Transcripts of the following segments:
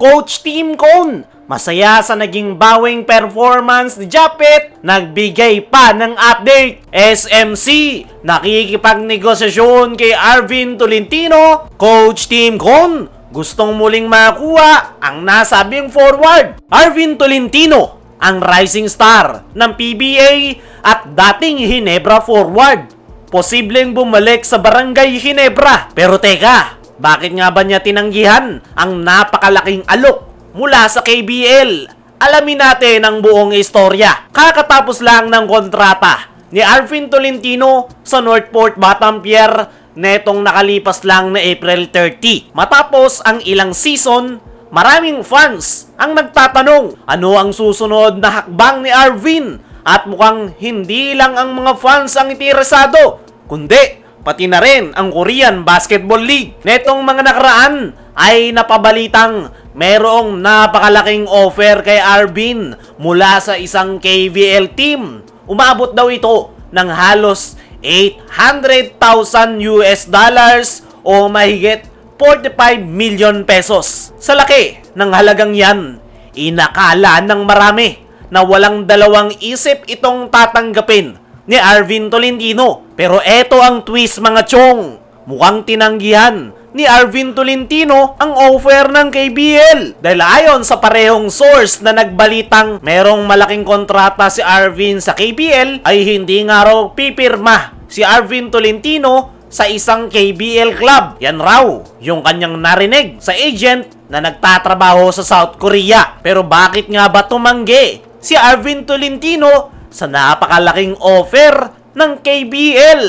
Coach Tim Cone, masaya sa naging bawing performance ni Japet, nagbigay pa ng update. SMC, nakikipagnegosasyon kay Arvin Tolentino. Coach Tim Cone, gustong muling makuha ang nasabing forward. Arvin Tolentino, ang rising star ng PBA at dating Ginebra forward, posibleng bumalik sa Barangay Ginebra. Pero teka, bakit nga ba niya tinanggihan ang napakalaking alok mula sa KBL? Alamin natin ang buong istorya. Kakatapos lang ng kontrata ni Arvin Tolentino sa Northport Batampier netong nakalipas lang na April 30. Matapos ang ilang season, maraming fans ang nagtatanong ano ang susunod na hakbang ni Arvin, at mukhang hindi lang ang mga fans ang interesado, kundi pati na rin ang Korean Basketball League. Netong mga nakaraan ay napabalitang merong napakalaking offer kay Arvin mula sa isang KBL team. Umabot daw ito ng halos $800,000 o mahigit 45 million pesos. Sa laki ng halagang yan, inakala ng marami na walang dalawang isip itong tatanggapin ni Arvin Tolentino. Pero eto ang twist mga chong, mukhang tinanggihan ni Arvin Tolentino ang offer ng KBL. Dahil ayon sa parehong source na nagbalitang merong malaking kontrata si Arvin sa KBL, ay hindi nga raw pipirma si Arvin Tolentino sa isang KBL club. Yan raw yung kanyang narinig sa agent na nagtatrabaho sa South Korea. Pero bakit nga ba tumanggi si Arvin Tolentino sa napakalaking offer ng KBL?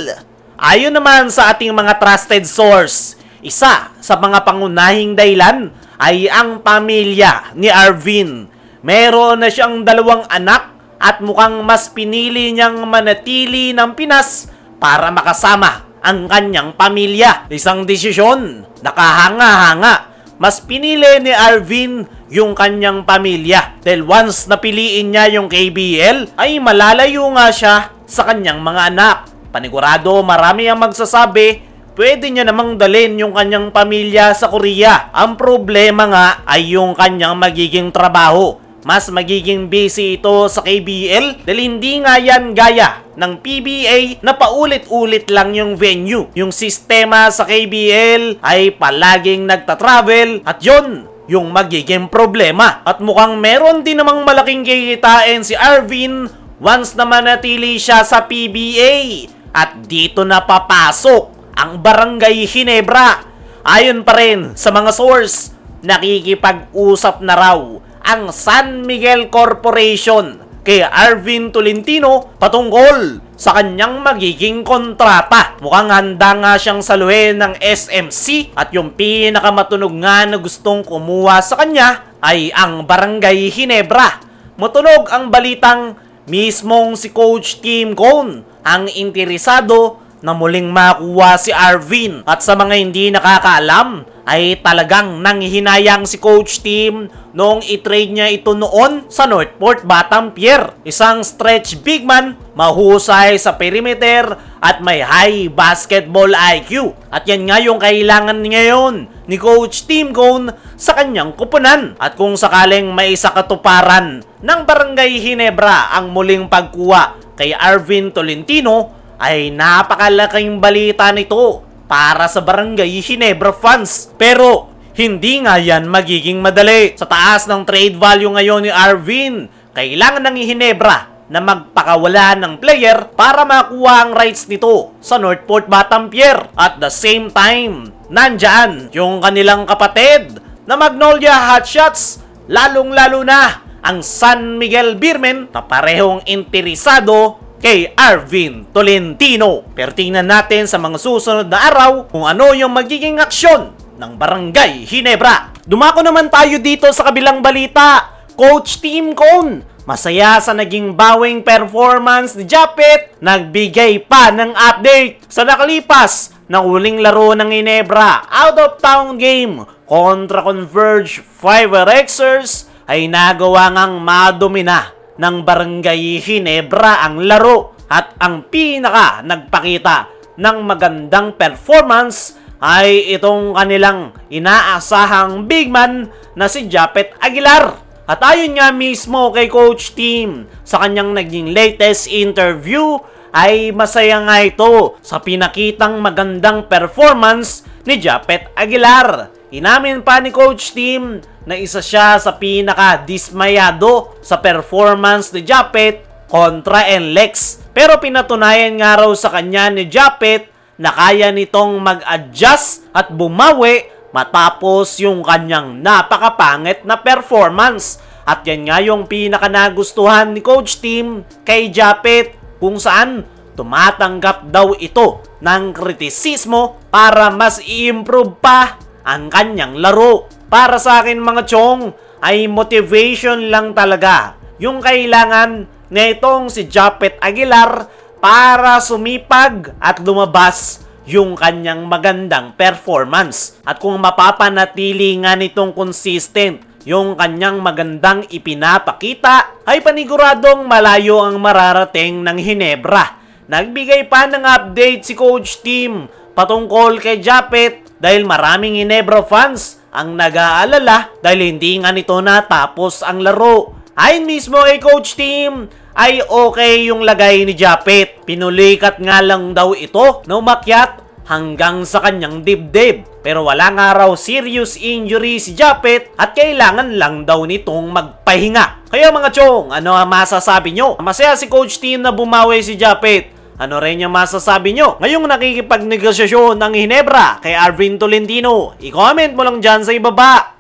Ayon naman sa ating mga trusted source, isa sa mga pangunahing dahilan ay ang pamilya ni Arvin. Meron na siyang 2 anak at mukhang mas pinili niyang manatili ng Pinas para makasama ang kanyang pamilya. Isang desisyon nakahanga-hanga. Mas pinili ni Arvin yung kanyang pamilya dahil once napiliin niya yung KBL ay malalayo nga siya sa kanyang mga anak. Panigurado marami ang magsasabi pwede niya namang dalhin yung kanyang pamilya sa Korea. Ang problema nga ay yung kanyang magiging trabaho. Mas magiging busy ito sa KBL dahil hindi nga yan gaya ng PBA na paulit-ulit lang yung venue. Yung sistema sa KBL ay palaging nagtatravel at yun yung magiging problema. At mukhang meron din namang malaking kikitain si Arvin once na manatili siya sa PBA. At dito na papasok ang Barangay Ginebra. Ayon pa rin sa mga source, nakikipag-usap na raw ang San Miguel Corporation kay Arvin Tolentino patungkol sa kanyang magiging kontrata. Mukhang handa nga siyang saluhin ng SMC at yung pinakamatunog nga na gustong kumuha sa kanya ay ang Barangay Ginebra. Matunog ang balitang mismong si Coach Tim Cone ang interesado na muling makuha si Arvin. At sa mga hindi nakakaalam, ay talagang nanghihinayang si Coach Tim noong i-trade niya ito noon sa Northport Batampier. Isang stretch big man, mahusay sa perimeter at may high basketball IQ. At yan nga yung kailangan ngayon ni Coach Tim Cone sa kanyang kupunan. At kung sakaling may isa katuparan ng Barangay Ginebra ang muling pagkuha kay Arvin Tolentino, ay napakalaking balita nito para sa Barangay Ginebra fans. Pero hindi nga yan magiging madali. Sa taas ng trade value ngayon ni Arvin, kailangan ng Ginebra na magpakawala ng player para makuha ang rights nito sa Northport Batampier. At the same time, nandyan yung kanilang kapatid na Magnolia Hotshots, lalong-lalo na ang San Miguel Beermen na parehong interesado kay Arvin Tolentino. Pero tingnan natin sa mga susunod na araw kung ano yung magiging aksyon ng Barangay Ginebra. Dumako naman tayo dito sa kabilang balita. Coach Tim Cone, masaya sa naging bawing performance ni Japet, nagbigay pa ng update sa nakalipas na huling laro ng Ginebra out-of-town game kontra Converge Fiberxers ay nagawa ngang madomina ng Barangay Ginebra ang laro. At ang pinaka nagpakita ng magandang performance ay itong kanilang inaasahang big man na si Japet Aguilar. At ayon nga mismo kay Coach Tim sa kanyang naging latest interview ay masaya nga ito sa pinakitang magandang performance ni Japet Aguilar. Inamin pa ni Coach Tim na isa siya sa pinaka-dismayado sa performance ni Japet kontra NLEX. Pero pinatunayan nga raw sa kanya ni Japet na kaya nitong mag-adjust at bumawi matapos yung kanyang napakapangit na performance. At yan nga yung pinaka-nagustuhan ni Coach Tim kay Japet, kung saan tumatanggap daw ito ng kritisismo para mas i-improve pa ang kanyang laro. Para sa akin mga chong, ay motivation lang talaga yung kailangan nitong si Japet Aguilar para sumipag at lumabas yung kanyang magandang performance. At kung mapapanatili nga nitong consistent yung kanyang magandang ipinapakita, ay paniguradong malayo ang mararating ng Hinebra. Nagbigay pa ng update si Coach Tim patungkol kay Japet dahil maraming Hinebra fans ang nag-aalala dahil hindi nga nito natapos ang laro. Ayon mismo kay Coach Tim, ay okay yung lagay ni Japet. Pinulikat nga lang daw ito na umakyat hanggang sa kanyang dibdib. Pero wala nga raw serious injury si Japet at kailangan lang daw nitong magpahinga. Kaya mga chong, ano ang masasabi nyo? Masaya si Coach Tim na bumawi si Japet. Ano rin yung masasabi nyo ngayong nakikipagnegosasyon ng Hinebra kay Arvin Tolentino? I-comment mo lang dyan sa ibaba.